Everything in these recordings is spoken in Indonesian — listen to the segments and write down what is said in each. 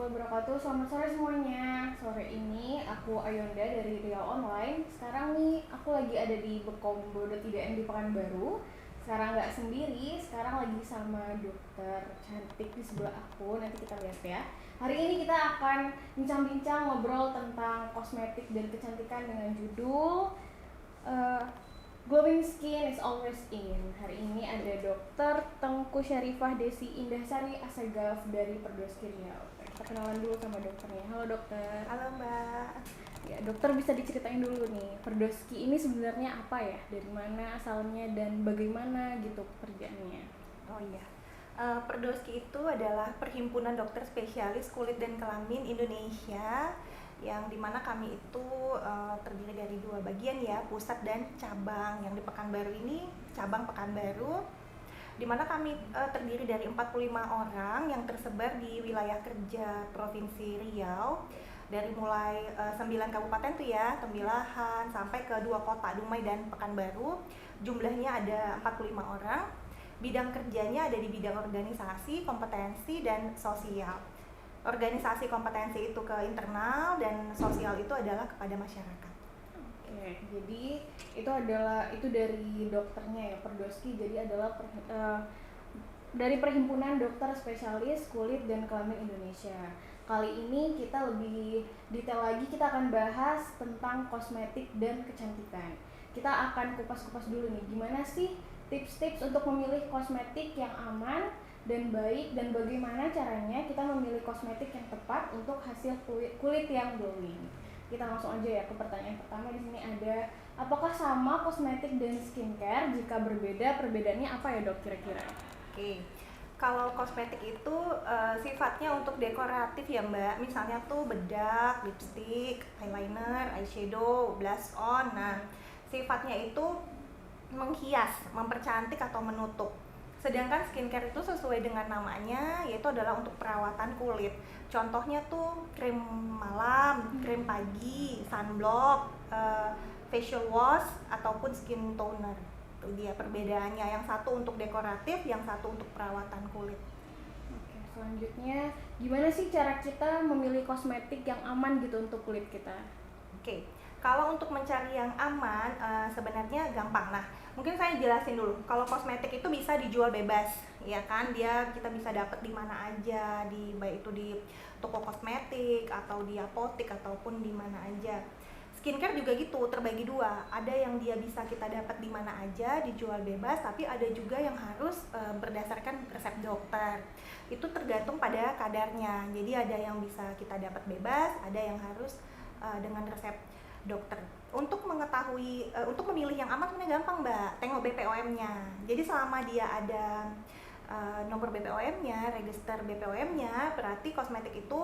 wabarakatuh. Selamat sore semuanya. Sore ini aku Ayonda dari Riau Online. Sekarang nih aku lagi ada di Bekom.id.m di Pekanbaru. Sekarang nggak sendiri, sekarang lagi sama dokter cantik di sebelah aku. Nanti kita lihat ya. Hari ini kita akan bincang-bincang ngobrol tentang kosmetik dan kecantikan dengan judul eh, Glowing Skin is Always In. Hari ini ada Dokter Tengku Syarifah Desi Indahsari Assegaf dari Perdoski Riau. Kita kenalan dulu sama dokternya. Halo dokter. Halo Mbak. Ya, dokter bisa diceritain dulu nih, Perdoski ini sebenarnya apa ya? Dari mana asalnya dan bagaimana gitu pekerjaannya? Oh iya, Perdoski itu adalah Perhimpunan Dokter Spesialis Kulit dan Kelamin Indonesia, yang dimana kami itu terdiri dari dua bagian ya, pusat dan cabang. Yang di Pekanbaru ini cabang Pekanbaru, dimana kami terdiri dari 45 orang yang tersebar di wilayah kerja Provinsi Riau, dari mulai 9 kabupaten tuh ya, Tembilahan, sampai ke dua kota, Dumai dan Pekanbaru. Jumlahnya ada 45 orang. Bidang kerjanya ada di bidang organisasi, kompetensi, dan sosial. Organisasi kompetensi itu ke internal, dan sosial itu adalah kepada masyarakat. Oke, jadi itu dari dokternya ya, Perdoski. Jadi adalah dari Perhimpunan Dokter Spesialis Kulit dan Kelamin Indonesia. Kali ini kita lebih detail lagi, kita akan bahas tentang kosmetik dan kecantikan. Kita akan kupas-kupas dulu nih, gimana sih tips-tips untuk memilih kosmetik yang aman dan baik, dan bagaimana caranya kita memilih kosmetik yang tepat untuk hasil kulit yang glowing. Kita langsung aja ya ke pertanyaan pertama. Di sini ada, apakah sama kosmetik dan skincare? Jika berbeda, perbedaannya apa ya dok kira-kira? Oke, kalau kosmetik itu sifatnya untuk dekoratif ya Mbak. Misalnya tuh bedak, lipstick, eyeliner, eyeshadow, blush on. Nah, sifatnya itu menghias, mempercantik atau menutup. Sedangkan skincare itu sesuai dengan namanya, yaitu adalah untuk perawatan kulit. Contohnya tuh krim malam, krim pagi, sunblock, facial wash, ataupun skin toner. Itu dia perbedaannya, yang satu untuk dekoratif, yang satu untuk perawatan kulit. Oke, selanjutnya gimana sih cara kita memilih kosmetik yang aman gitu untuk kulit kita? Oke, kalau untuk mencari yang aman sebenarnya gampang. Nah, mungkin saya jelasin dulu. Kalau kosmetik itu bisa dijual bebas, ya kan? Kita bisa dapat di mana aja, baik itu di toko kosmetik atau di apotek ataupun di mana aja. Skincare juga gitu, terbagi dua. Ada yang dia bisa kita dapat di mana aja, dijual bebas, tapi ada juga yang harus berdasarkan resep dokter. Itu tergantung pada kadarnya. Jadi ada yang bisa kita dapat bebas, ada yang harus dengan resep dokter. Untuk mengetahui, untuk memilih yang aman sebenarnya gampang Mbak, tengok BPOM-nya. Jadi selama dia ada nomor BPOM-nya, register BPOM-nya, berarti kosmetik itu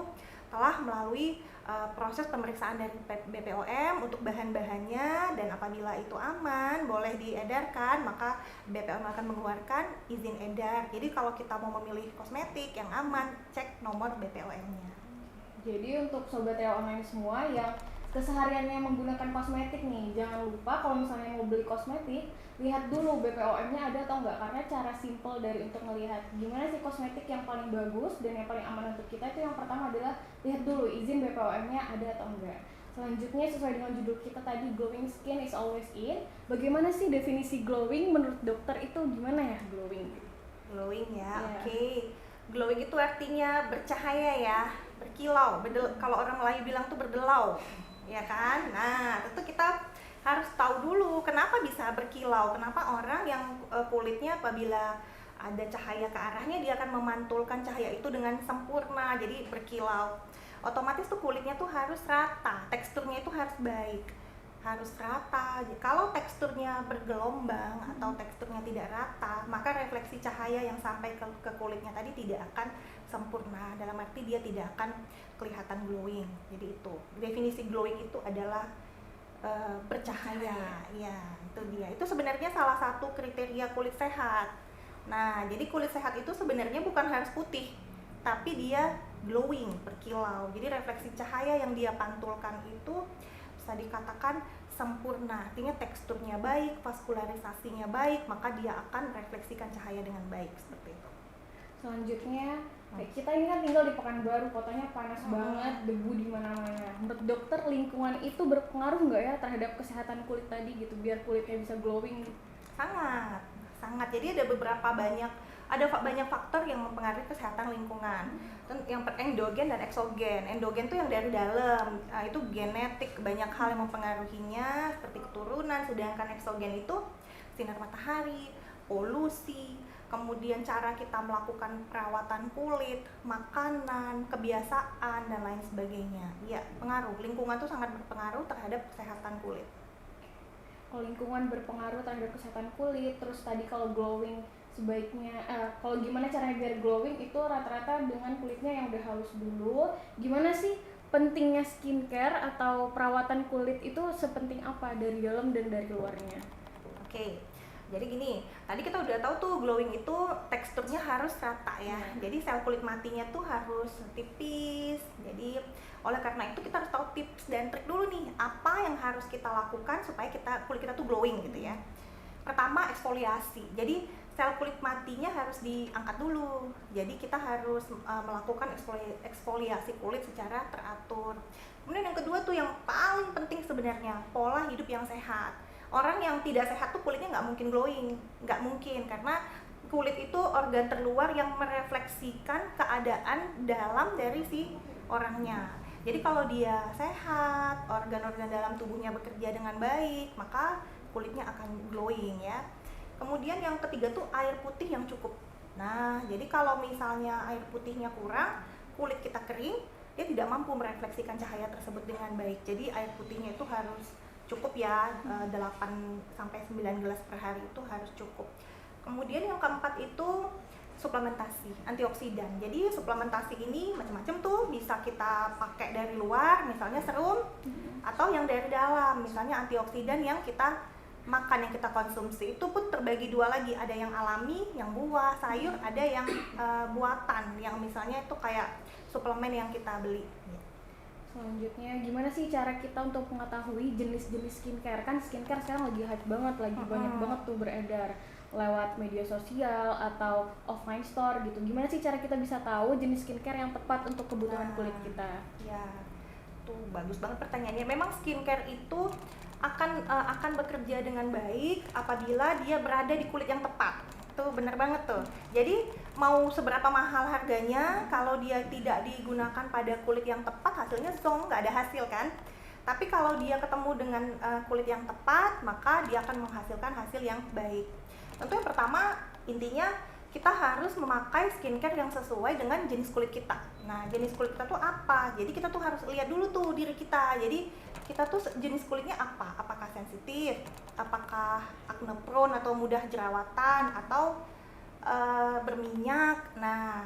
telah melalui proses pemeriksaan dari BPOM untuk bahan-bahannya, dan apabila itu aman, boleh diedarkan, maka BPOM akan mengeluarkan izin edar. Jadi kalau kita mau memilih kosmetik yang aman, cek nomor BPOM-nya. Jadi untuk sobat Riau Online semua yang kesehariannya menggunakan kosmetik nih, jangan lupa kalau misalnya mau beli kosmetik, lihat dulu BPOM-nya ada atau enggak, karena cara simple dari untuk melihat gimana sih kosmetik yang paling bagus dan yang paling aman untuk kita itu yang pertama adalah lihat dulu izin BPOM-nya ada atau enggak. Selanjutnya sesuai dengan judul kita tadi, glowing skin is always in. Bagaimana sih definisi glowing menurut dokter itu, gimana ya glowing? Glowing ya, Yeah. oke. Glowing itu artinya bercahaya ya, berkilau. Kalau orang Melayu bilang tuh berdelau, ya kan? Nah, tentu kita harus tahu dulu kenapa bisa berkilau. Kenapa orang yang kulitnya apabila ada cahaya ke arahnya, dia akan memantulkan cahaya itu dengan sempurna, jadi berkilau. Otomatis tuh kulitnya tuh harus rata, teksturnya itu harus baik, harus rata. Kalau teksturnya bergelombang atau teksturnya tidak rata, maka refleksi cahaya yang sampai ke kulitnya tadi tidak akan sempurna. Dalam arti dia tidak akan kelihatan glowing. Jadi itu definisi glowing itu adalah bercahaya. Ya, itu dia. Itu sebenarnya salah satu kriteria kulit sehat. Nah, jadi kulit sehat itu sebenarnya bukan harus putih, tapi dia glowing, berkilau. Jadi refleksi cahaya yang dia pantulkan itu bisa dikatakan sempurna, artinya teksturnya baik, vaskularisasinya baik, maka dia akan refleksikan cahaya dengan baik, seperti itu. Selanjutnya, Kayak kita ini kan tinggal di Pekanbaru, kotanya panas banget, debu di mana-mana. Menurut dokter, lingkungan itu berpengaruh nggak ya terhadap kesehatan kulit tadi gitu, biar kulitnya bisa glowing? Sangat, sangat. Jadi ada banyak faktor yang mempengaruhi kesehatan lingkungan. Dan yang endogen dan eksogen. Endogen tuh yang dari dalam, itu genetik, banyak hal yang mempengaruhinya seperti keturunan. Sedangkan eksogen itu sinar matahari, polusi, kemudian cara kita melakukan perawatan kulit, makanan, kebiasaan dan lain sebagainya. Ya, pengaruh. Lingkungan tuh sangat berpengaruh terhadap kesehatan kulit. Kalau lingkungan berpengaruh terhadap kesehatan kulit, terus tadi kalau glowing sebaiknya, kalau gimana caranya biar glowing itu rata-rata dengan kulitnya yang udah halus dulu. Gimana sih pentingnya skincare atau perawatan kulit itu sepenting apa dari dalam dan dari luarnya? Oke, jadi gini, tadi kita udah tahu tuh glowing itu teksturnya harus rata ya. Jadi sel kulit matinya tuh harus tipis. Jadi oleh karena itu kita harus tahu tips dan trik dulu nih, apa yang harus kita lakukan supaya kulit kita tuh glowing gitu ya. Pertama, eksfoliasi. Jadi sel kulit matinya harus diangkat dulu. Jadi kita harus melakukan eksfoliasi kulit secara teratur. Kemudian yang kedua tuh yang paling penting sebenarnya, pola hidup yang sehat. Orang yang tidak sehat tuh kulitnya nggak mungkin glowing, nggak mungkin, karena kulit itu organ terluar yang merefleksikan keadaan dalam dari si orangnya. Jadi kalau dia sehat, organ-organ dalam tubuhnya bekerja dengan baik, maka kulitnya akan glowing ya. Kemudian yang ketiga tuh air putih yang cukup. Nah, jadi kalau misalnya air putihnya kurang, kulit kita kering, dia tidak mampu merefleksikan cahaya tersebut dengan baik. Jadi air putihnya itu harus cukup ya, 8 sampai 9 gelas per hari itu harus cukup. Kemudian yang keempat itu suplementasi antioksidan. Jadi suplementasi ini macam-macam tuh, bisa kita pakai dari luar, misalnya serum, atau yang dari dalam, misalnya antioksidan yang kita makan, yang kita konsumsi. Itu pun terbagi dua lagi, ada yang alami, yang buah, sayur, ada yang buatan, yang misalnya itu kayak suplemen yang kita beli. Selanjutnya, gimana sih cara kita untuk mengetahui jenis-jenis skincare? Kan skincare sekarang lagi hype banget, lagi banyak banget tuh beredar lewat media sosial atau offline store gitu. Gimana sih cara kita bisa tahu jenis skincare yang tepat untuk kebutuhan kulit kita? Ya, tuh bagus banget pertanyaannya. Memang skincare itu akan bekerja dengan baik apabila dia berada di kulit yang tepat. Tuh bener banget tuh. Jadi mau seberapa mahal harganya, kalau dia tidak digunakan pada kulit yang tepat, hasilnya zong, nggak ada hasil kan. Tapi kalau dia ketemu dengan kulit yang tepat, maka dia akan menghasilkan hasil yang baik. Tentu yang pertama, intinya kita harus memakai skincare yang sesuai dengan jenis kulit kita. Nah, jenis kulit kita tuh apa? Jadi kita tuh harus lihat dulu tuh diri kita. Jadi kita tuh jenis kulitnya apa? Apakah sensitif? Apakah acne prone atau mudah jerawatan atau berminyak? Nah,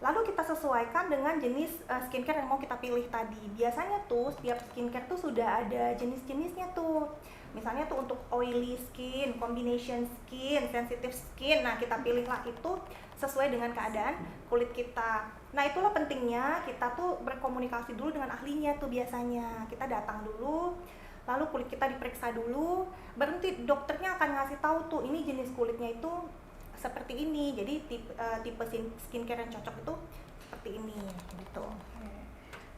lalu kita sesuaikan dengan jenis skincare yang mau kita pilih tadi. Biasanya tuh setiap skincare tuh sudah ada jenis-jenisnya tuh. Misalnya tuh untuk oily skin, combination skin, sensitive skin. Nah, kita pilihlah itu sesuai dengan keadaan kulit kita. Nah, itulah pentingnya kita tuh berkomunikasi dulu dengan ahlinya tuh biasanya. Kita datang dulu, lalu kulit kita diperiksa dulu, baru nanti dokternya akan ngasih tahu tuh ini jenis kulitnya itu seperti ini. Jadi tipe skincare yang cocok itu seperti ini gitu.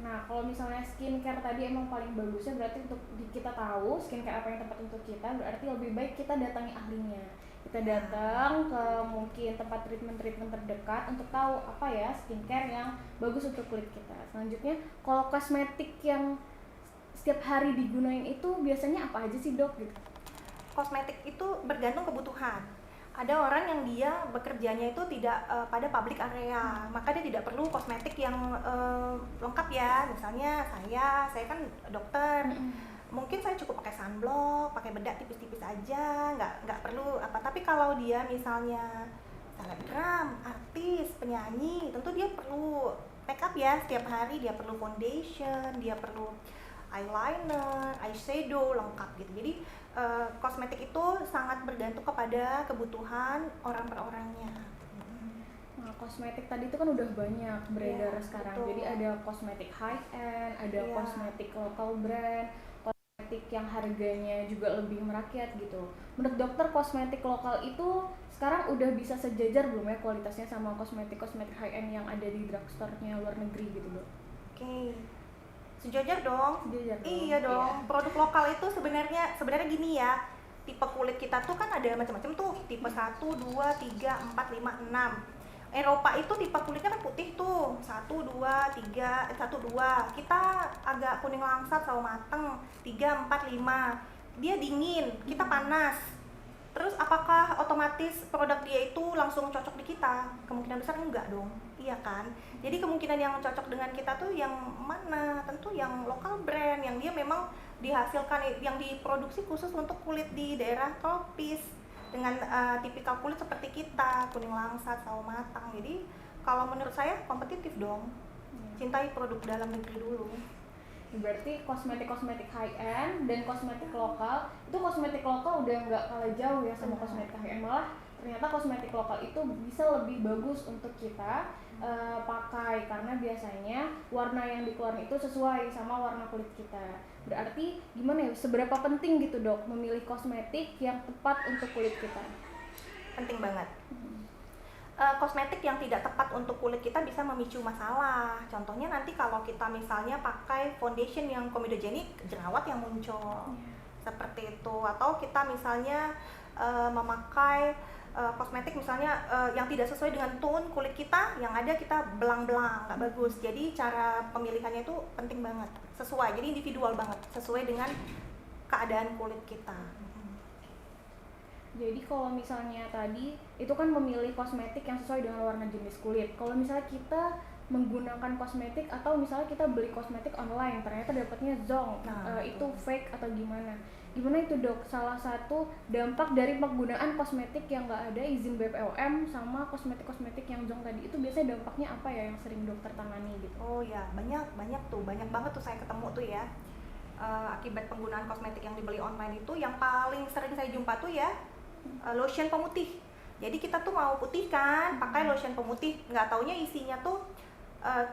Nah, kalau misalnya skincare tadi emang paling bagusnya berarti untuk kita tahu skincare apa yang tepat untuk kita, berarti lebih baik kita datangi ahlinya. Kita datang ke mungkin tempat treatment terdekat untuk tahu apa ya skincare yang bagus untuk kulit kita. Selanjutnya, kalau kosmetik yang setiap hari digunain itu biasanya apa aja sih, Dok? Gitu. Kosmetik itu bergantung kebutuhan. Ada orang yang dia bekerjanya itu tidak pada public area, maka dia tidak perlu kosmetik yang lengkap ya. Misalnya saya kan dokter, mungkin saya cukup pakai sunblock, pakai bedak tipis-tipis aja, nggak perlu apa. Tapi kalau dia misalnya selebgram, artis, penyanyi, tentu dia perlu makeup ya setiap hari. Dia perlu foundation, dia perlu eyeliner, eyeshadow lengkap gitu. Jadi kosmetik itu sangat bergantung kepada kebutuhan orang per orangnya. Nah, kosmetik tadi itu kan udah banyak beredar sekarang. Betul. Jadi ada kosmetik high end, ada kosmetik local brand, kosmetik yang harganya juga lebih merakyat gitu. Menurut dokter, kosmetik lokal itu sekarang udah bisa sejajar belum ya kualitasnya sama kosmetik-kosmetik high end yang ada di drugstore-nya luar negeri gitu, Dok? Oke. Sejajar dong. Sejajar dong. Iya dong. Iya. Produk lokal itu sebenarnya gini ya. Tipe kulit kita tuh kan ada macam-macam tuh. Tipe 1, 2, 3, 4, 5, 6. Eropa itu tipe kulitnya kan putih tuh. 1, 2, 3, 1, 2. Kita agak kuning langsat sawo mateng. 3, 4, 5. Dia dingin, kita panas. Terus apakah otomatis produk dia itu langsung cocok di kita? Kemungkinan besar enggak dong. Iya kan? Jadi kemungkinan yang cocok dengan kita tuh yang mana? Tentu yang lokal brand, yang dia memang dihasilkan, yang diproduksi khusus untuk kulit di daerah tropis dengan tipikal kulit seperti kita, kuning langsat, sawo matang. Jadi kalau menurut saya kompetitif dong. Cintai produk dalam negeri dulu. Berarti kosmetik-kosmetik high end dan kosmetik lokal, itu kosmetik lokal udah nggak kalah jauh ya sama kosmetik high end, malah ternyata kosmetik lokal itu bisa lebih bagus untuk kita pakai karena biasanya warna yang dikeluarin itu sesuai sama warna kulit kita. Berarti gimana ya, seberapa penting gitu dok memilih kosmetik yang tepat untuk kulit kita? Penting banget. Kosmetik yang tidak tepat untuk kulit kita bisa memicu masalah. Contohnya nanti kalau kita misalnya pakai foundation yang komedogenik, jerawat yang muncul. Seperti itu. Atau kita misalnya memakai kosmetik misalnya yang tidak sesuai dengan tone kulit kita, yang ada kita belang-belang, nggak bagus. Jadi cara pemilihannya itu penting banget, sesuai. Jadi individual banget, sesuai dengan keadaan kulit kita. Jadi kalau misalnya tadi itu kan memilih kosmetik yang sesuai dengan warna jenis kulit. Kalau misalnya kita menggunakan kosmetik atau misalnya kita beli kosmetik online ternyata dapatnya zonk, itu fake atau gimana? Gimana itu dok? Salah satu dampak dari penggunaan kosmetik yang nggak ada izin BPOM sama kosmetik-kosmetik yang zonk tadi itu biasanya dampaknya apa ya yang sering dokter tangani gitu? Oh ya, banyak banget tuh saya ketemu tuh ya. Akibat penggunaan kosmetik yang dibeli online itu yang paling sering saya jumpa tuh ya lotion pemutih. Jadi kita tuh mau putih kan, pakai lotion pemutih, nggak taunya isinya tuh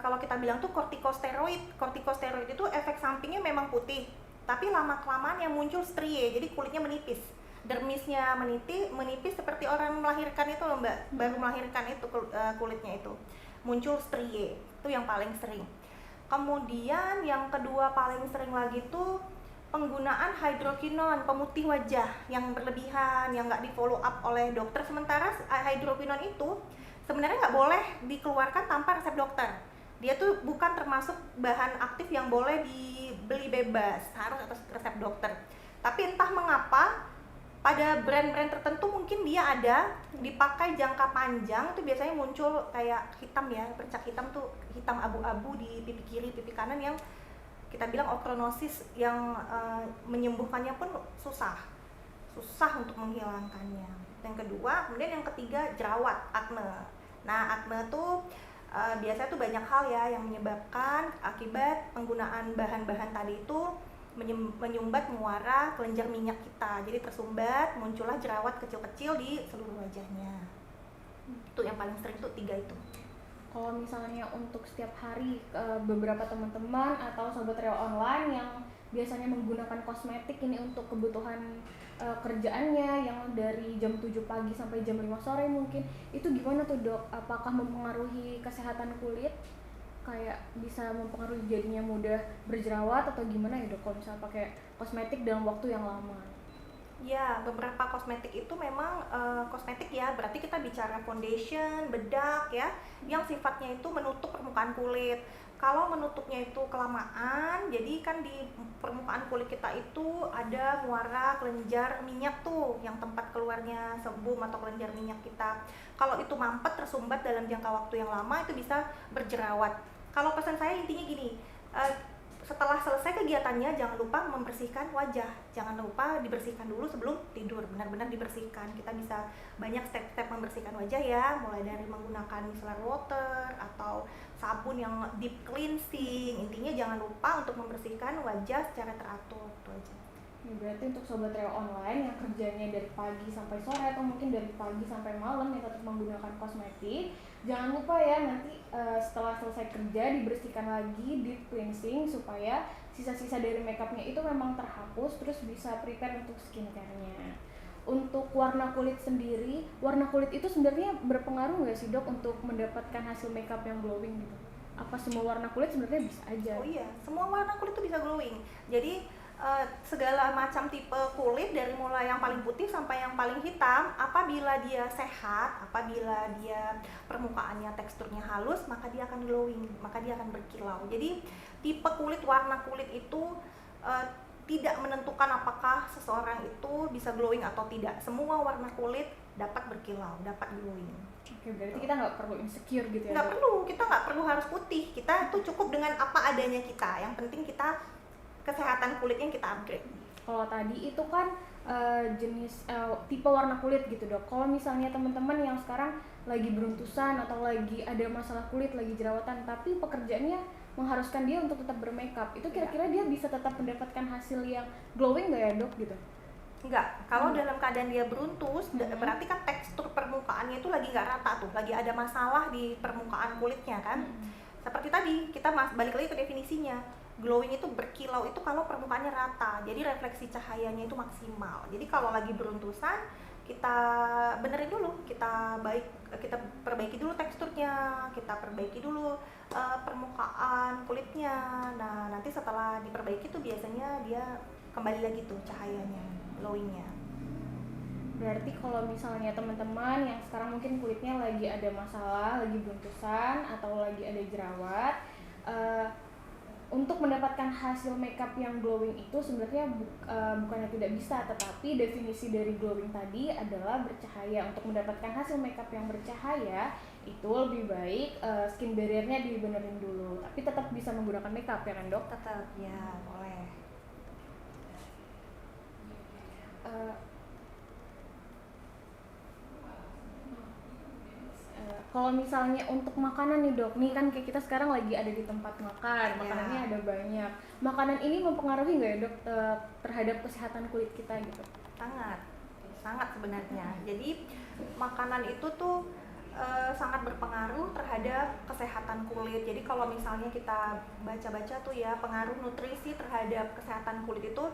kalau kita bilang tuh kortikosteroid. Kortikosteroid itu efek sampingnya memang putih, tapi lama-kelamaan yang muncul strie, jadi kulitnya menipis, dermisnya menipis seperti orang melahirkan itu loh mbak, baru melahirkan itu kulitnya itu muncul strie, itu yang paling sering. Kemudian yang kedua paling sering lagi tuh penggunaan hydroquinone pemutih wajah yang berlebihan, yang nggak di follow up oleh dokter. Sementara hydroquinone itu sebenarnya nggak boleh dikeluarkan tanpa resep dokter. Dia tuh bukan termasuk bahan aktif yang boleh dibeli bebas, harus atas resep dokter. Tapi entah mengapa pada brand-brand tertentu mungkin dia ada dipakai jangka panjang, itu biasanya muncul kayak hitam ya, bercak hitam tuh, hitam abu-abu di pipi kiri, pipi kanan yang kita bilang okronosis, yang menyembuhkannya pun susah untuk menghilangkannya. Yang kedua, kemudian yang ketiga jerawat, akne. Nah akne tuh biasanya tuh banyak hal ya yang menyebabkan akibat penggunaan bahan-bahan tadi itu menyumbat muara kelenjar minyak kita, jadi tersumbat, muncullah jerawat kecil-kecil di seluruh wajahnya. Itu yang paling sering tuh 3 itu. Kalau misalnya untuk setiap hari beberapa teman-teman atau sobat reo online yang biasanya menggunakan kosmetik ini untuk kebutuhan kerjaannya yang dari jam 7 pagi sampai jam 5 sore mungkin, itu gimana tuh dok? Apakah mempengaruhi kesehatan kulit? Kayak bisa mempengaruhi jadinya mudah berjerawat atau gimana ya dok kalau misalnya pakai kosmetik dalam waktu yang lama? Ya, beberapa kosmetik itu memang kosmetik ya, berarti kita bicara foundation, bedak ya, yang sifatnya itu menutup permukaan kulit. Kalau menutupnya itu kelamaan, jadi kan di permukaan kulit kita itu ada muara kelenjar minyak tuh, yang tempat keluarnya sebum atau kelenjar minyak kita. Kalau itu mampet, tersumbat dalam jangka waktu yang lama, itu bisa berjerawat. Kalau pesan saya intinya gini, setelah selesai kegiatannya jangan lupa membersihkan wajah, jangan lupa dibersihkan dulu sebelum tidur, benar-benar dibersihkan. Kita bisa banyak step-step membersihkan wajah ya, mulai dari menggunakan micellar water atau sabun yang deep cleansing. Intinya jangan lupa untuk membersihkan wajah secara teratur, itu aja. Ya, berarti untuk sobat Reo online yang kerjanya dari pagi sampai sore atau mungkin dari pagi sampai malam yang tetap menggunakan kosmetik, jangan lupa ya nanti setelah selesai kerja dibersihkan lagi, deep cleansing supaya sisa-sisa dari makeupnya itu memang terhapus, terus bisa prepare untuk skincare-nya. Untuk warna kulit sendiri, warna kulit itu sebenarnya berpengaruh nggak sih dok untuk mendapatkan hasil makeup yang glowing gitu? Apa semua warna kulit sebenarnya bisa aja? Oh iya, semua warna kulit tuh bisa glowing. Jadi segala macam tipe kulit dari mulai yang paling putih sampai yang paling hitam, apabila dia sehat, apabila dia permukaannya teksturnya halus, maka dia akan glowing, maka dia akan berkilau. Jadi tipe kulit, warna kulit itu uh, tidak menentukan apakah seseorang itu bisa glowing atau tidak. Semua warna kulit dapat berkilau, dapat glowing. Oke, berarti kita nggak perlu insecure gitu ya? Kita nggak perlu harus putih. Kita tuh cukup dengan apa adanya kita. Yang penting kita kesehatan kulitnya kita upgrade. Kalau tadi itu kan jenis tipe warna kulit gitu dok. Kalau misalnya teman-teman yang sekarang lagi beruntusan atau lagi ada masalah kulit, lagi jerawatan, tapi pekerjaannya mengharuskan dia untuk tetap bermakeup, itu kira-kira dia bisa tetap mendapatkan hasil yang glowing nggak ya dok gitu? Enggak, kalau dalam keadaan dia beruntus, berarti kan tekstur permukaannya itu lagi nggak rata tuh, lagi ada masalah di permukaan kulitnya kan. Seperti tadi, kita balik lagi ke definisinya. Glowing itu berkilau itu kalau permukaannya rata, jadi refleksi cahayanya itu maksimal. Jadi kalau lagi beruntusan, kita benerin dulu, kita perbaiki dulu teksturnya, kita perbaiki dulu permukaan kulitnya. Nah, nanti setelah diperbaiki tuh biasanya dia kembali lagi tuh cahayanya, glowingnya. Berarti kalau misalnya teman-teman yang sekarang mungkin kulitnya lagi ada masalah, lagi beruntusan atau lagi ada jerawat, untuk mendapatkan hasil makeup yang glowing itu sebenarnya bukannya tidak bisa, tetapi definisi dari glowing tadi adalah bercahaya. Untuk mendapatkan hasil makeup yang bercahaya itu lebih baik skin barrier-nya dibenerin dulu, tapi tetap bisa menggunakan makeup ya kan dok? Tetap ya, boleh. Kalau misalnya untuk makanan nih dok, nih kan kayak kita sekarang lagi ada di tempat makan, makanannya ada banyak. Makanan ini mempengaruhi nggak ya dok terhadap kesehatan kulit kita gitu? Sangat sebenarnya. Jadi makanan itu tuh sangat berpengaruh terhadap kesehatan kulit. Jadi kalau misalnya kita baca-baca tuh ya, pengaruh nutrisi terhadap kesehatan kulit itu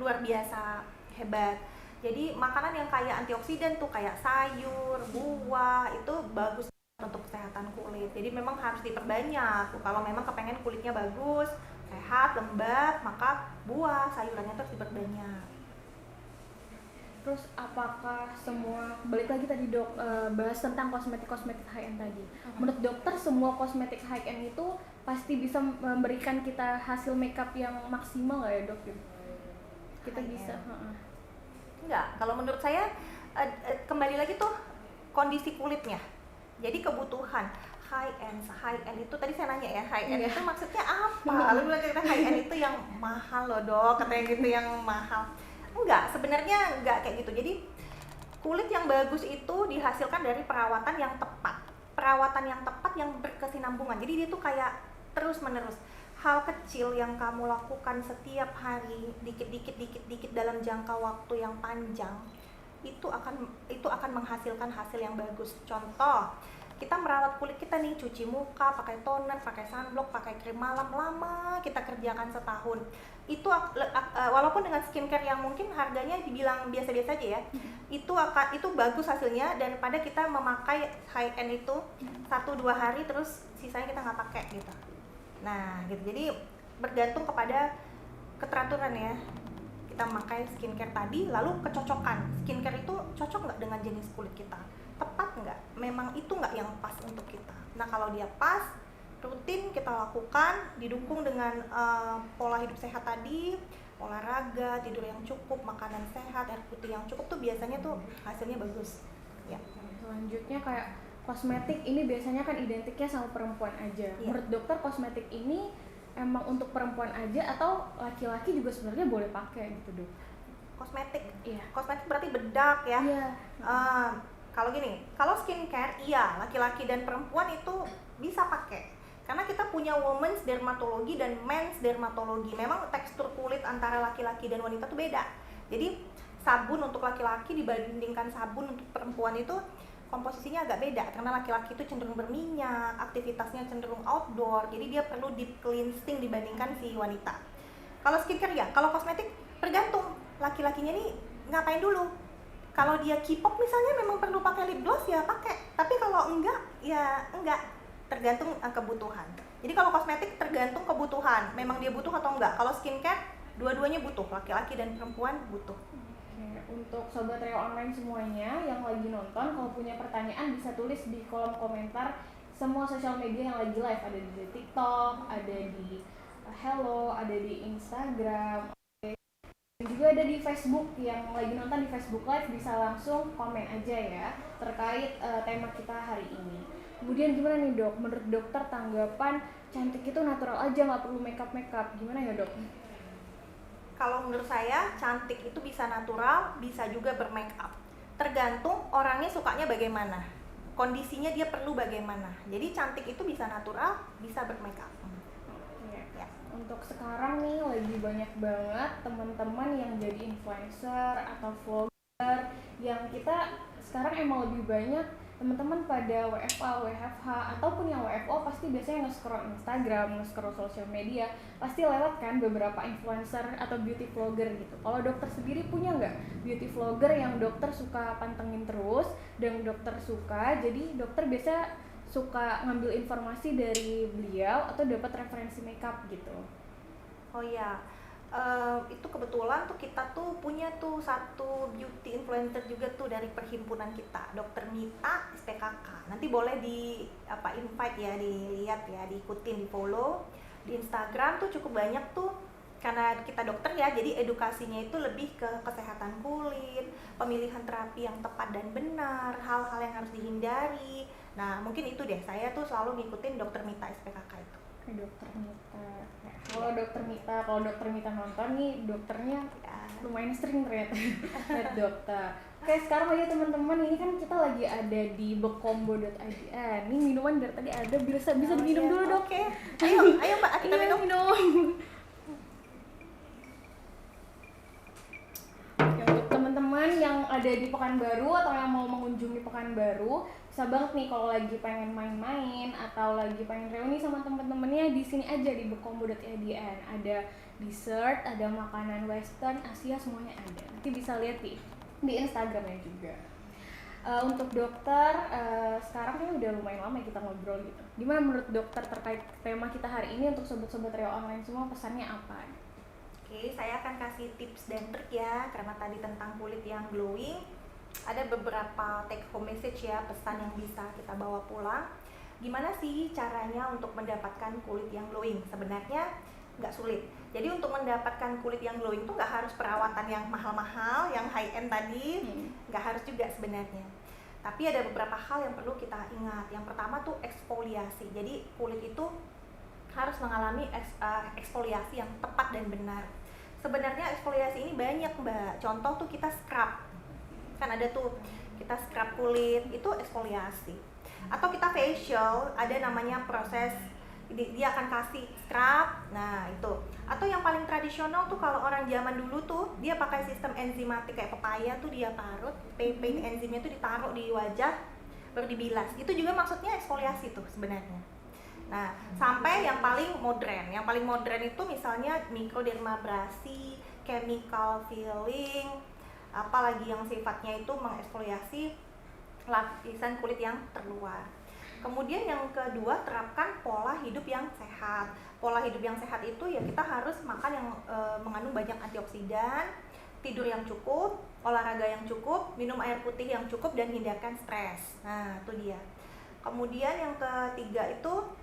luar biasa hebat. Jadi makanan yang kaya antioksidan tuh kayak sayur, buah itu bagus untuk kesehatan kulit. Jadi memang harus diperbanyak. Kalau memang kepengen kulitnya bagus, sehat, lembab, maka buah, sayurannya terus diperbanyak. Terus apakah semua, balik lagi tadi dok, bahas tentang kosmetik high end tadi. Menurut dokter semua kosmetik high end itu pasti bisa memberikan kita hasil makeup yang maksimal nggak ya dok? Kita high bisa? Enggak, kalau menurut saya kembali lagi tuh kondisi kulitnya. Jadi kebutuhan high end itu tadi saya nanya ya, high end itu maksudnya apa? Lalu bilang kita high end itu yang mahal loh dok, katanya gitu yang mahal. Enggak, sebenarnya enggak kayak gitu. Jadi kulit yang bagus itu dihasilkan dari perawatan yang tepat. Perawatan yang tepat yang berkesinambungan. Jadi dia tuh kayak terus menerus. Hal kecil yang kamu lakukan setiap hari, dikit dalam jangka waktu yang panjang, itu akan menghasilkan hasil yang bagus. Contoh, kita merawat kulit kita nih, cuci muka, pakai toner, pakai sunblock, pakai krim malam, lama kita kerjakan setahun. Itu walaupun dengan skincare yang mungkin harganya dibilang biasa-biasa aja ya, itu bagus hasilnya daripada kita memakai high end itu 1-2 hari terus sisanya kita nggak pakai gitu. Nah gitu, jadi bergantung kepada keteraturan ya, kita memakai skincare tadi, lalu kecocokan skincare itu cocok nggak dengan jenis kulit kita, tepat nggak, memang itu nggak yang pas untuk kita. Nah kalau dia pas, rutin kita lakukan, didukung dengan pola hidup sehat tadi, olahraga, tidur yang cukup, makanan sehat, air putih yang cukup tuh biasanya tuh hasilnya bagus ya. Selanjutnya kayak kosmetik ini biasanya kan identiknya sama perempuan aja. Menurut dokter kosmetik ini emang untuk perempuan aja atau laki-laki juga sebenarnya boleh pakai gitu dok? Kosmetik, kosmetik berarti bedak ya. Kalau gini, kalau skincare iya laki-laki dan perempuan itu bisa pakai Karena kita punya women's dermatologi dan men's dermatologi. Memang tekstur kulit antara laki-laki dan wanita tuh beda. Jadi sabun untuk laki-laki dibandingkan sabun untuk perempuan itu komposisinya agak beda, karena laki-laki itu cenderung berminyak, aktivitasnya cenderung outdoor, jadi dia perlu deep cleansing dibandingkan si wanita. Kalau skincare ya, kalau kosmetik tergantung laki-lakinya nih ngapain dulu. Kalau dia K-pop misalnya memang perlu pakai lip gloss ya pakai, tapi kalau enggak ya enggak, tergantung kebutuhan. Jadi kalau kosmetik tergantung kebutuhan, memang dia butuh atau enggak. Kalau skincare dua-duanya butuh, laki-laki dan perempuan butuh. Untuk Sobat Reo Online semuanya yang lagi nonton, kalau punya pertanyaan bisa tulis di kolom komentar semua sosial media yang lagi live. Ada di TikTok, ada di Hello, ada di Instagram, dan juga ada di Facebook. Yang lagi nonton di Facebook Live bisa langsung komen aja ya terkait tema kita hari ini. Kemudian gimana nih dok, menurut dokter tanggapan cantik itu natural aja, nggak perlu makeup, gimana ya dok? Kalau menurut saya, cantik itu bisa natural, bisa juga bermake up. Tergantung orangnya sukanya bagaimana, kondisinya dia perlu bagaimana. Jadi cantik itu bisa natural, bisa bermake up. Ya. Untuk sekarang nih lagi banyak banget teman-teman yang jadi influencer atau vlogger, yang kita sekarang emang lebih banyak teman-teman pada WFA, WFH, ataupun yang WFO pasti biasanya nge-scroll Instagram, nge-scroll sosial media, pasti lewat kan beberapa influencer atau beauty vlogger gitu. Kalau dokter sendiri punya nggak beauty vlogger yang dokter suka pantengin terus dan dokter suka, jadi dokter biasa suka ngambil informasi dari beliau atau dapat referensi makeup gitu? Oh iya, itu kebetulan tuh kita tuh punya tuh satu beauty influencer juga tuh dari perhimpunan kita, Dokter Mita SPKK. Nanti boleh di invite ya, dilihat ya, diikutin, di follow. Di Instagram tuh cukup banyak tuh, karena kita dokter ya, jadi edukasinya itu lebih ke kesehatan kulit, pemilihan terapi yang tepat dan benar, hal-hal yang harus dihindari. Nah mungkin itu deh, saya tuh selalu ngikutin Dokter Mita SPKK itu. Dokter Mita. Kalau dokter Mita nonton nih, dokternya lumayan sering ternyata lihat dokter. Oke, sekarang aja teman-teman, ini kan kita lagi ada di bekombo.id. Ini minuman dari tadi ada, bisa diminum dulu dok. Oke. Ayo Mbak, kita minum. Ya, untuk teman-teman yang ada di Pekanbaru atau yang mau mengunjungi Pekanbaru, bisa banget nih kalau lagi pengen main-main atau lagi pengen reuni sama teman-temannya, di sini aja di bekombo.id. Ada dessert, ada makanan western, Asia, semuanya ada. Nanti bisa lihat di Instagramnya juga. Untuk dokter, sekarang kan udah lumayan lama kita ngobrol gitu. Gimana menurut dokter terkait tema kita hari ini? Untuk sobat-sobat Reo Online semua, pesannya apa? Oke, saya akan kasih tips dan trik ya, karena tadi tentang kulit yang glowing. Ada beberapa take home message ya, pesan yang bisa kita bawa pulang. Gimana sih caranya untuk mendapatkan kulit yang glowing? Sebenarnya nggak sulit. Jadi untuk mendapatkan kulit yang glowing tuh nggak harus perawatan yang mahal-mahal, yang high end tadi, nggak harus juga sebenarnya. Tapi ada beberapa hal yang perlu kita ingat. Yang pertama tuh eksfoliasi. Jadi kulit itu harus mengalami eksfoliasi yang tepat dan benar. Sebenarnya eksfoliasi ini banyak Mbak. Contoh tuh kita scrub. Kan ada tuh kita scrub kulit, itu eksfoliasi. Atau kita facial, ada namanya proses, dia akan kasih scrub. Nah itu. Atau yang paling tradisional tuh kalau orang zaman dulu tuh dia pakai sistem enzimatik, kayak pepaya tuh dia parut, enzimnya tuh ditaruh di wajah baru dibilas. Itu juga maksudnya eksfoliasi tuh sebenarnya. Nah, sampai yang paling modern. Yang paling modern itu misalnya mikrodermabrasi, chemical peeling, apalagi yang sifatnya itu mengeksfoliasi lapisan kulit yang terluar. Kemudian yang kedua, terapkan pola hidup yang sehat. Pola hidup yang sehat itu ya kita harus makan yang mengandung banyak antioksidan, tidur yang cukup, olahraga yang cukup, minum air putih yang cukup, dan hindarkan stres. Nah, itu dia. Kemudian yang ketiga itu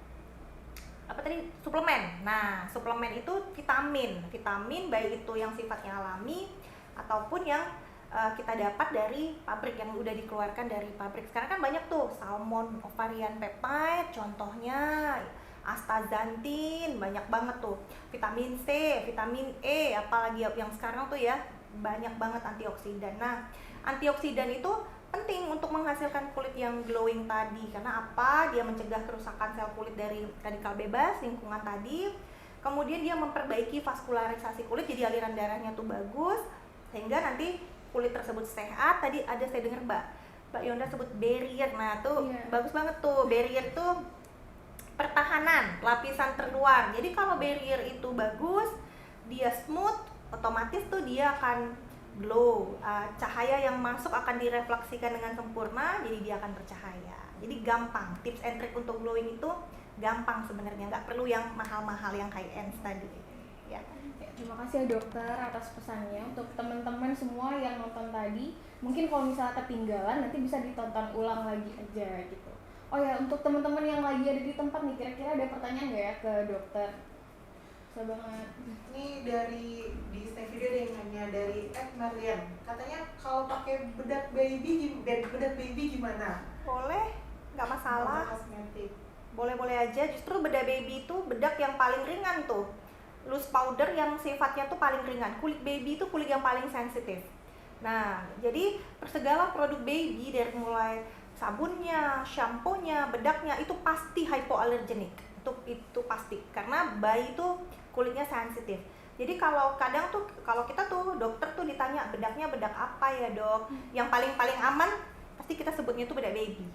suplemen. Nah, suplemen itu vitamin baik itu yang sifatnya alami ataupun yang kita dapat dari pabrik, yang udah dikeluarkan dari pabrik. Sekarang kan banyak tuh salmon ovarian peptide contohnya, astaxanthin, banyak banget tuh, vitamin C, vitamin E, apalagi yang sekarang tuh ya banyak banget antioksidan. Nah, antioksidan itu penting untuk menghasilkan kulit yang glowing tadi. Karena apa? Dia mencegah kerusakan sel kulit dari radikal bebas, lingkungan tadi. Kemudian dia memperbaiki vaskularisasi kulit, jadi aliran darahnya tuh bagus, sehingga nanti kulit tersebut sehat. Tadi ada saya dengar Mbak Yonda sebut barrier. Nah tuh bagus banget tuh, barrier tuh pertahanan, lapisan terluar. Jadi kalau barrier itu bagus, dia smooth, otomatis tuh dia akan glow. Cahaya yang masuk akan direfleksikan dengan sempurna, jadi dia akan bercahaya. Jadi gampang, tips and trick untuk glowing itu gampang sebenarnya, nggak perlu yang mahal-mahal yang high end tadi ya. Terima kasih ya dokter atas pesannya. Untuk teman-teman semua yang nonton tadi, mungkin kalau misalnya ketinggalan nanti bisa ditonton ulang lagi aja gitu. Oh ya, untuk teman-teman yang lagi ada di tempat nih, kira-kira ada pertanyaan nggak ya ke dokter? Bisa banget. Ini dari di stay video ada yang nanya dari Marian, katanya kalau pakai bedak baby gimana? Boleh, nggak masalah. Kosmetik. Boleh-boleh aja. Justru bedak baby itu bedak yang paling ringan tuh. Loose powder yang sifatnya tuh paling ringan. Kulit baby itu kulit yang paling sensitif. Nah, jadi segala produk baby dari mulai sabunnya, shampoo-nya, bedaknya itu pasti hypoallergenic. Itu pasti. Karena bayi itu kulitnya sensitif. Jadi kalau kadang tuh kalau kita tuh dokter tuh ditanya bedaknya bedak apa ya, Dok? Yang paling aman pasti kita sebutnya itu bedak baby.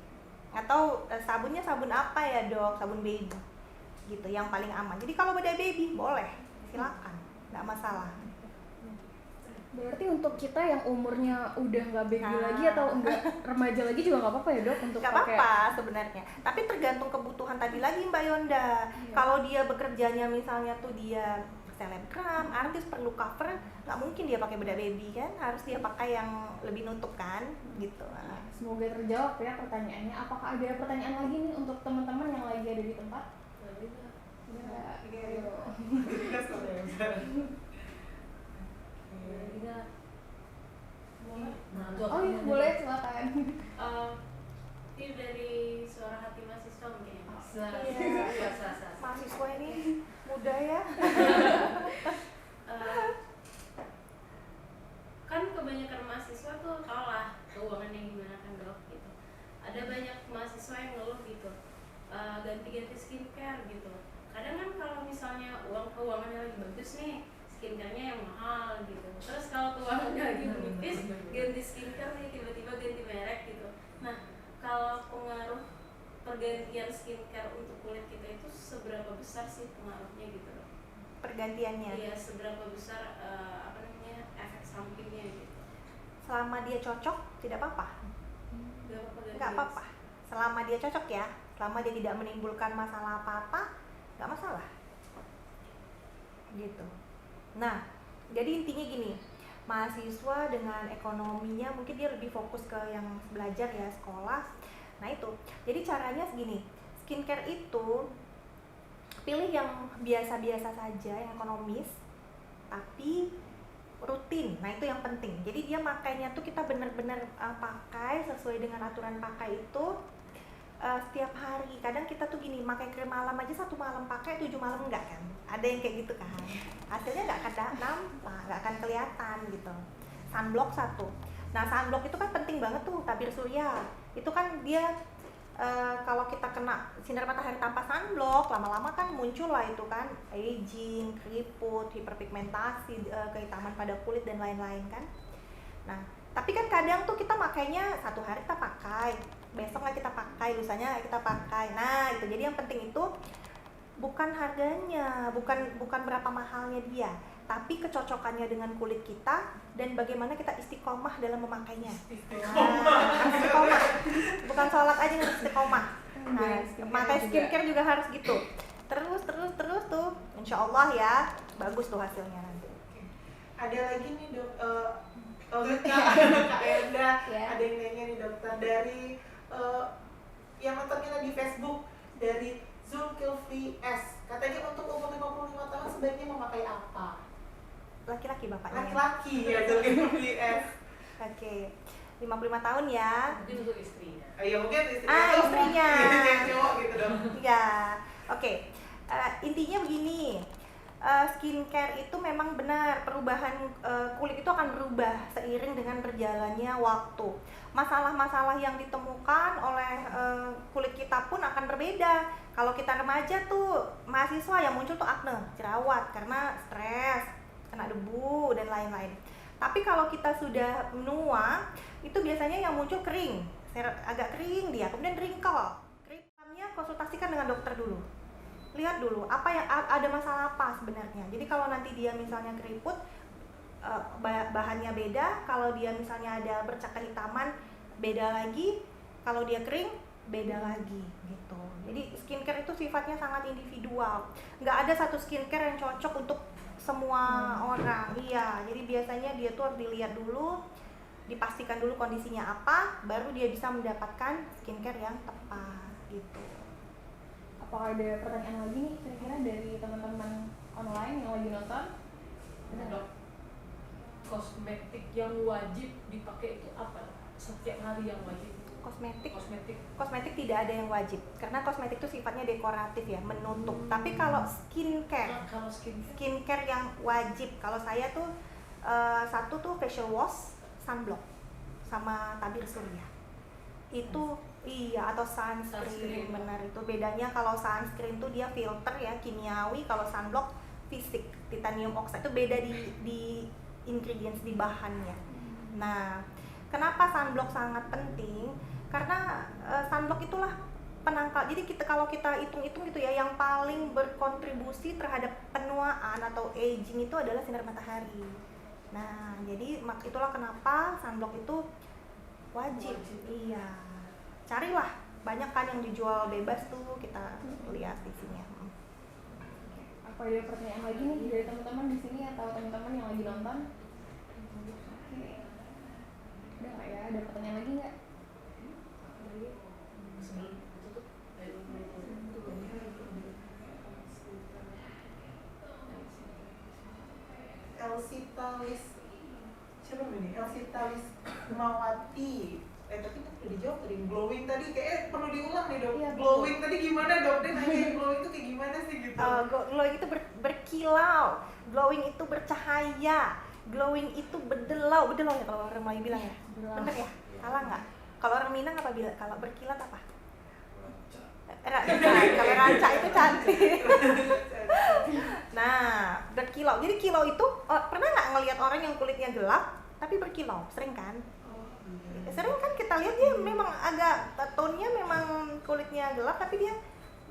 Atau sabunnya sabun apa ya, Dok? Sabun baby. Gitu, yang paling aman. Jadi kalau bedak baby boleh, silakan. Enggak masalah. Berarti untuk kita yang umurnya udah nggak baby lagi atau enggak remaja lagi juga nggak apa-apa ya, Dok, untuk nggak pakai? apa-apa sebenarnya. Tapi tergantung kebutuhan tadi lagi Mbak Yonda. Kalau dia bekerjanya misalnya tuh dia selebgram, artis perlu cover, nggak mungkin dia pakai bedak baby kan, harus dia pakai yang lebih nutup kan, gitu. Semoga terjawab ya pertanyaannya. Apakah ada pertanyaan lagi nih untuk teman-teman yang lagi ada di tempat? Oh iya, boleh, silakan. Ini dari suara hati mahasiswa mungkin ya. Mahasiswa ini muda ya. Kan kebanyakan mahasiswa tuh tau lah keuangannya gimana kan, Dok, gitu. Ada banyak mahasiswa yang ngeluh gitu, ganti-ganti skincare gitu. Kadang kan kalau misalnya keuangannya lagi bagus nih, skincare-nya yang mahal gitu. Terus kalau keuangannya lagi menipis, ganti skincare nih, tiba-tiba ganti merek gitu. Nah, kalau pengaruh pergantian skincare untuk kulit kita itu seberapa besar sih pengaruhnya gitu loh? Pergantiannya? Iya, seberapa besar efek sampingnya gitu? Selama dia cocok, tidak apa-apa. Nggak apa-apa. Selama dia cocok ya, selama dia tidak menimbulkan masalah apa-apa, nggak masalah. Gitu. Nah, jadi intinya gini, mahasiswa dengan ekonominya mungkin dia lebih fokus ke yang belajar ya, sekolah. Nah itu, jadi caranya segini, skincare itu pilih yang biasa-biasa saja, yang ekonomis, tapi rutin. Nah itu yang penting. Jadi dia makainya tuh kita benar-benar pakai sesuai dengan aturan pakai itu setiap hari. Kadang kita tuh gini, pakai krim malam aja 1 malam pakai, 7 malam enggak kan? Ada yang kayak gitu kan? Hasilnya nggak akan nampak, nggak akan kelihatan gitu. Sunblock 1. Nah sunblock itu kan penting banget tuh, tabir surya. Itu kan dia kalau kita kena sinar matahari tanpa sunblock, lama-lama kan muncul lah itu kan aging, keriput, hiperpigmentasi, kehitaman pada kulit dan lain-lain kan. Nah, tapi kan kadang tuh kita makainya 1 hari kita pakai, besok nggak kita pakai, lusanya kita pakai. Nah, itu jadi yang penting itu bukan harganya, bukan berapa mahalnya dia, tapi kecocokannya dengan kulit kita dan bagaimana kita istiqomah dalam memakainya. Istiqomah. Bukan sholat aja, harus istiqomah. Nah, pakai skincare juga harus gitu. Terus tuh, insya Allah ya, bagus tuh hasilnya nanti. Ada lagi nih Kak Enda, ada yang nanya nih dokter dari yang nonton kita di Facebook dari Zulkifli S. Katanya untuk umur 55 tahun sebaiknya memakai apa? Laki-laki bapaknya. Laki-laki ya Zulkifli S. Oke. 55 tahun ya. Mungkin untuk istrinya. Ya mungkin istrinya. Istrinya. Cewek gitu dong. Ya. Oke. Intinya begini. skincare itu memang benar perubahan kulit itu akan berubah seiring dengan berjalannya waktu. Masalah-masalah yang ditemukan oleh kulit kita pun akan berbeda. Kalau kita remaja tuh mahasiswa yang muncul tuh akne, jerawat karena stres, kena debu dan lain-lain. Tapi kalau kita sudah menua, itu biasanya yang muncul kering, agak kering dia, kemudian wrinkle. Keringnya konsultasikan dengan dokter dulu. Lihat dulu apa yang ada masalah apa sebenarnya. Jadi kalau nanti dia misalnya keriput, bahannya beda. Kalau dia misalnya ada bercak kehitaman, beda lagi. Kalau dia kering, beda lagi gitu. Jadi skincare itu sifatnya sangat individual. Nggak ada satu skincare yang cocok untuk semua orang. Iya, jadi biasanya dia tuh harus dilihat dulu, dipastikan dulu kondisinya apa, baru dia bisa mendapatkan skincare yang tepat gitu. Apakah ada pertanyaan lagi nih kira-kira dari teman-teman online yang lagi nonton? Dok, kosmetik yang wajib dipakai itu apa? Setiap hari yang wajib? Kosmetik tidak ada yang wajib karena kosmetik itu sifatnya dekoratif ya, menutup. Tapi kalau skincare yang wajib, kalau saya tuh satu tuh facial wash, sunblock, sama tabir surya. Itu iya, atau sunscreen. Benar, itu bedanya. Kalau sunscreen tuh dia filter ya, kimiawi. Kalau sunblock fisik, titanium oxide. Itu beda di ingredients, di bahannya. Nah, kenapa sunblock sangat penting? Karena sunblock itulah penangkal. Jadi kalau kita hitung-hitung gitu ya, yang paling berkontribusi terhadap penuaan atau aging itu adalah sinar matahari. Nah, jadi itulah kenapa sunblock itu wajib. Iya. Carilah, banyak kan yang dijual bebas tuh, kita lihat di sini. Apa ada pertanyaan lagi nih dari teman-teman di sini atau teman-teman yang lagi nonton? Oke. Udah nggak ya? Ada pertanyaan lagi nggak? Elsitalis, siapa ini? Elsitalis Mawati. Tapi kan udah dijawab tadi, glowing tadi kayak perlu diulang nih dok. Iya, Glowing tadi gimana dok? Dia nanya glowing itu kayak gimana sih gitu? Glowing itu berkilau, glowing itu bercahaya, glowing itu berdelau ya kalau orang Melayu bilang ya. Bener ya? Salah nggak? Kalau orang Minang apa bilang? Kalau berkilat apa? Kalau ranca itu cantik. Nah, berkilau. Jadi kilau itu pernah nggak ngelihat orang yang kulitnya gelap tapi berkilau? Sering kan? Sering kan kita lihat dia memang agak tone-nya memang kulitnya gelap tapi dia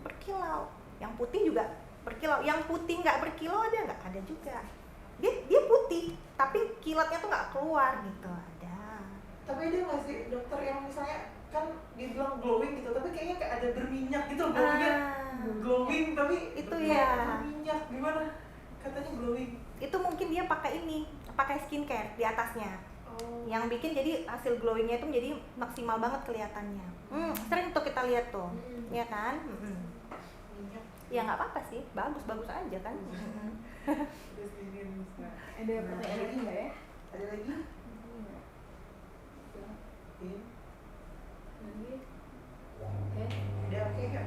berkilau. Yang putih juga berkilau. Yang putih nggak berkilau ada nggak? Ada juga. Dia putih tapi kilatnya tuh nggak keluar gitu. Ada. Tapi ada nggak sih dokter yang misalnya kan dibilang glowing gitu, tapi kayaknya kayak ada berminyak gitu glowingnya. Glowing tapi itu ya berminyak, gimana? Katanya glowing. Itu mungkin dia pakai skincare di atasnya. Yang bikin jadi hasil glowingnya itu menjadi maksimal banget kelihatannya. Sering tuh kita lihat tuh, ya kan? Ya nggak apa-apa sih, bagus aja kan. Ada pertanyaan lagi nggak ya? Ada lagi? Udah oke kan?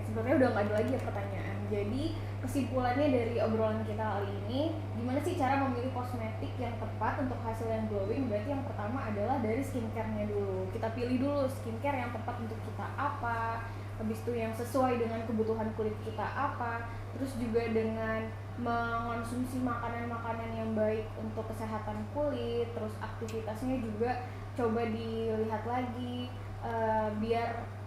Sebenarnya udah nggak ada lagi ya pertanyaan. Jadi kesimpulannya dari obrolan kita kali ini, gimana sih cara memilih kosmetik yang tepat untuk hasil yang glowing? Berarti yang pertama adalah dari skincare-nya dulu. Kita pilih dulu skincare yang tepat untuk kita apa, habis itu yang sesuai dengan kebutuhan kulit kita apa, terus juga dengan mengonsumsi makanan-makanan yang baik untuk kesehatan kulit, terus aktivitasnya juga coba dilihat lagi biar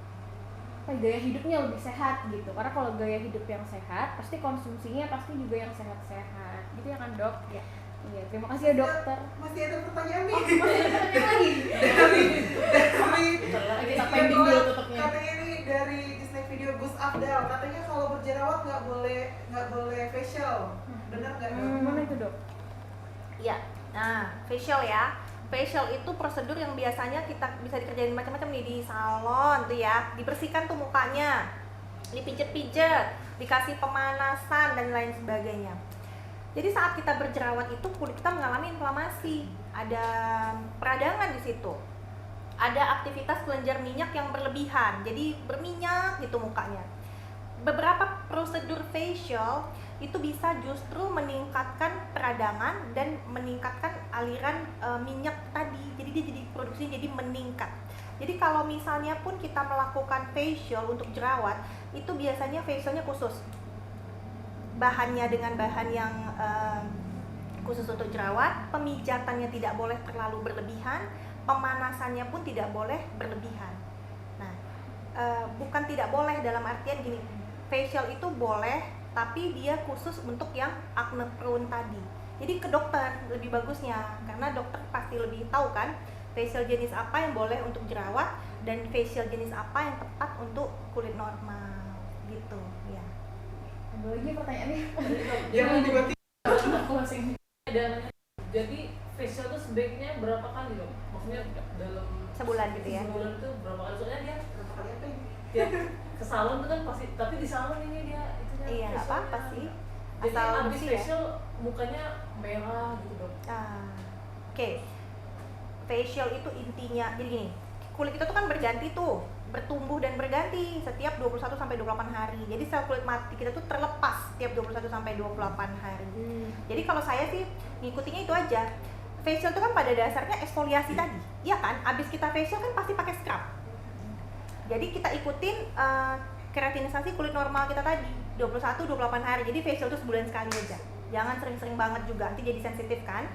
gaya hidupnya lebih sehat gitu. Karena kalau gaya hidup yang sehat pasti konsumsinya pasti juga yang sehat-sehat gitu ya kan dok? Ya. Iya, terima kasih ya dokter. Masih ada pertanyaan nih. Masih ada pertanyaan lagi? dari kita pending dulu tutupnya. Katanya nih dari Disney Video Gus Afdal, katanya kalau berjerawat nggak boleh facial. Benar nggak dok? Gimana itu dok? Iya. Nah, facial ya. Facial itu prosedur yang biasanya kita bisa dikerjain macam-macam nih di salon tuh ya. Dibersihkan tuh mukanya, dipijet-pijet, dikasih pemanasan dan lain sebagainya. Jadi saat kita berjerawat itu kulit kita mengalami inflamasi, ada peradangan di situ. Ada aktivitas kelenjar minyak yang berlebihan, jadi berminyak gitu mukanya. beberapa prosedur facial itu bisa justru meningkatkan peradangan dan meningkatkan aliran minyak tadi. Jadi dia jadi produksi jadi meningkat. Jadi kalau misalnya pun kita melakukan facial untuk jerawat, itu biasanya facialnya khusus. Bahannya dengan bahan yang khusus untuk jerawat, pemijatannya tidak boleh terlalu berlebihan, pemanasannya pun tidak boleh berlebihan. Nah, bukan tidak boleh dalam artian gini, facial itu boleh, tapi dia khusus untuk yang acne prone tadi. Jadi ke dokter lebih bagusnya, karena dokter pasti lebih tahu kan facial jenis apa yang boleh untuk jerawat dan facial jenis apa yang tepat untuk kulit normal gitu ya. Ada lagi pertanyaannya? Jangan tiba-tiba. Aku masih Jadi facial tuh sebaiknya berapa kali dong? Maksudnya dalam Sebulan gitu ya. sebulan tuh berapa kali? Soalnya dia Berapa kali apa ini? ya ke salon tuh kan pasti, tapi di salon ini dia itunya Iya, nggak facialnya. apa-apa sih. Jadi Asal habis bersih ya. facial mukanya merah gitu dong. Oke. Facial itu intinya jadi gini, kulit kita tuh kan berganti tuh, bertumbuh dan berganti setiap 21 sampai 28 hari. Jadi sel kulit mati kita tuh terlepas setiap 21 sampai 28 hari. Jadi kalau saya sih ngikutinya itu aja. Facial itu kan pada dasarnya eksfoliasi tadi. Iya kan? Abis kita facial kan pasti pakai scrub. Jadi kita ikutin keratinisasi kulit normal kita tadi 21 28 hari. Jadi facial itu sebulan sekali aja. Jangan sering-sering banget juga, nanti jadi sensitif kan?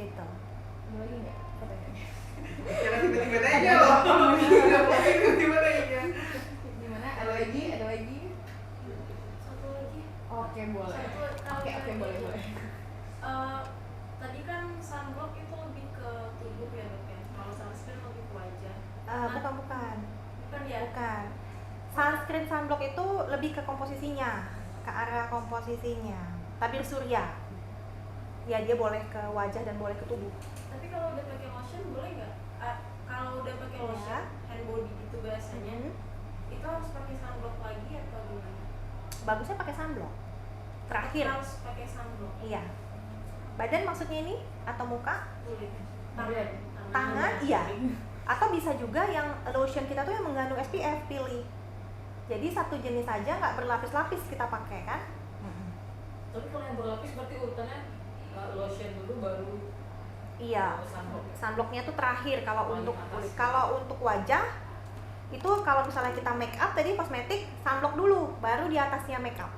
Gitu. ada lagi nggak pertanyaannya? Jangan tiba-tiba nanya loh. Udah pasti tiba-tiba nanya. Gimana? Ada lagi? Ada lagi? Satu lagi. Oke, boleh. Oke, boleh. Tadi kan sunblock itu lebih ke tubuh ya dok ya. Kalau sunscreen lebih ke wajah. Bukan. Bukan ya? Bukan. Sunscreen sunblock itu lebih ke komposisinya, ke arah komposisinya. Tabir surya. Ya dia boleh ke wajah dan boleh ke tubuh. Tapi kalau udah pakai lotion boleh nggak? Kalau udah pakai Ya. lotion hand body gitu biasanya, itu harus pakai sunblock lagi atau gimana? Bagusnya pakai sunblock. Terakhir. Harus pakai sunblock. Iya. Badan maksudnya ini atau muka? Kulit. Badan. Tangan, iya. Atau bisa juga yang lotion kita tuh yang mengandung SPF, pilih. Jadi satu jenis saja nggak berlapis-lapis kita pakai kan? Tapi kalau yang berlapis berarti urutannya lotion dulu baru Iya. sunblock. Sunblocknya tuh terakhir kalau Paling untuk atas. kulit. Kalau untuk wajah itu kalau misalnya kita make up tadi kosmetik sunblock dulu, baru di atasnya make up.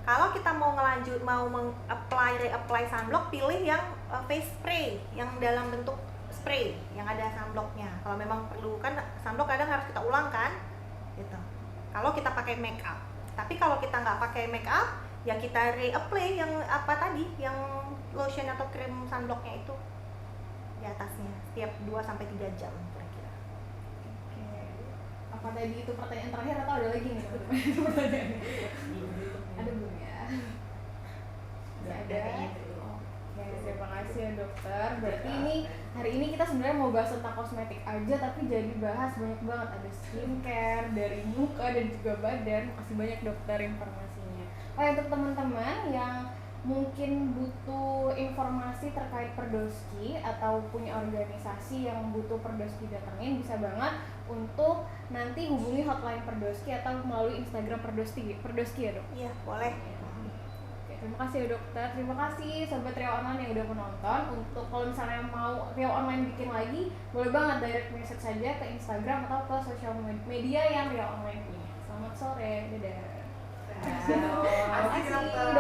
Kalau kita mau reapply sunblock, pilih yang face spray yang dalam bentuk spray yang ada sunblocknya. Kalau memang perlu kan sunblock kadang harus kita ulang kan, gitu. Kalau kita pakai make up. Tapi kalau kita nggak pakai make up, ya kita reapply yang apa tadi, yang lotion atau krim sunblocknya itu di atasnya setiap 2 sampai 3 jam kira-kira. Oke. Apa tadi itu pertanyaan terakhir atau ada lagi nih pertanyaannya? Ada belum ya? Masih ada. Oke, terima kasih ya dokter. Berarti ini hari ini kita sebenarnya mau bahas tentang kosmetik aja, tapi jadi bahas banyak banget. Ada skincare dari muka dan juga badan. Makasih banyak dokter informasinya. Oh, untuk teman-teman yang mungkin butuh informasi terkait Perdoski atau punya organisasi yang butuh Perdoski datengin, bisa banget untuk nanti hubungi hotline Perdoski atau melalui Instagram Perdoski ya dok? Iya, boleh. Oke, terima kasih ya dokter, terima kasih sobat Rio Online yang udah menonton. Untuk kalau misalnya mau Rio Online bikin lagi, boleh banget direct message saja ke Instagram atau ke sosial media yang Rio Online punya. Selamat sore, dadah. Asik dokter.